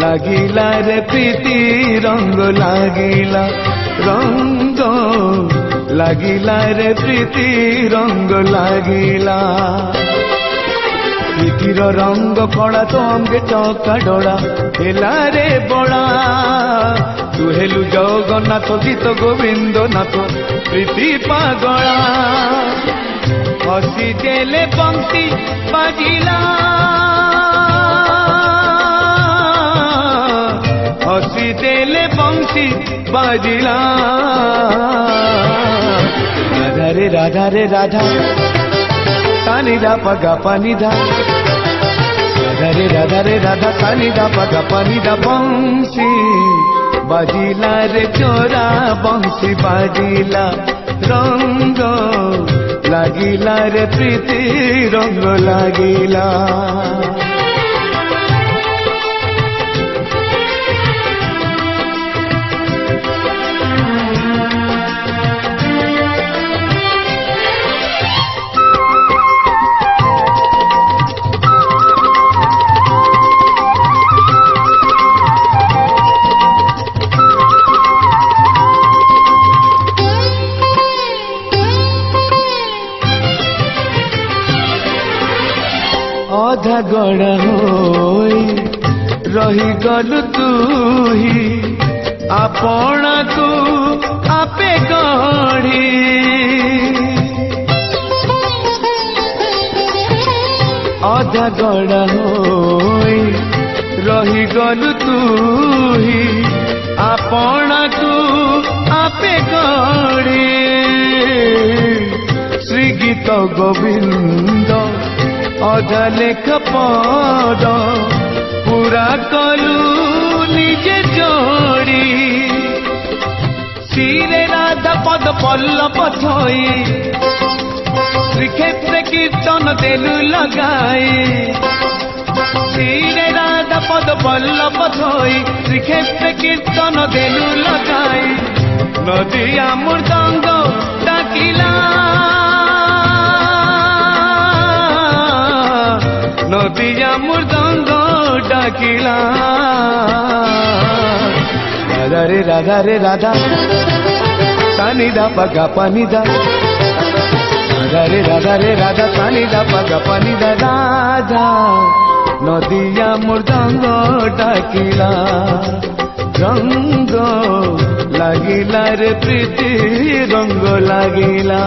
লাগিলা রে প্রীতি রঙ্গ লাগিলা রঙ্গ লাগিলা রে প্রীতি রঙ্গ লাগিলা প্রীতির রঙ্গ কড়া তো অঙ্গে চকা ডোড়া হেলা রে বড়া তু হেলু জগন্নাথ গীত গোবিন্দ নাথ প্রীতি পাগলা হসি দেলে পঙ্ক্তি বাজিলা হসি দেলে পঙ্ক্তি বাজিলা রাধা রে রাধা রে রাধা সানি দা পগা পানি দা রাধা রে রাধা সানি দা পগা পানি দা বংশী বাজিলা রে চোরা বংশী বাজিলা রঙ্গ লাগিলা রে প্রীতি রঙ্গ লাগিলা অধা গড়া হই রহি গলু তুহি আপনাকু আপে গড়ি অধা গড়া হই রহি গলু তুহি আপনাকু আপে গড়ি শ্রী গীত গোবিন্দ অধা লেখ পদ পুরা কলু নিজে যোড়ি শিরে রাধা পদ পল্লব থই শ্রীক্ষেত্রে কীর্তন দেলু লগাই শিরে রাধা পদ পল্লব থই শ্রীক্ষেত্রে কীর্তন দেলু লগাই নদিয়া মৃদঙ্গ ডাকিলা নদিয়া মৃদঙ্গ ডাকিলা রাধা রে রাধা রে রাধা সানি দা পগা পানি দা রাধা রে রাধা সানি দা পগা পানি দা রাধা নদিয়া মৃদঙ্গ ডাকিলা রঙ্গ লাগিলা রে প্রীতি রঙ্গ লাগিলা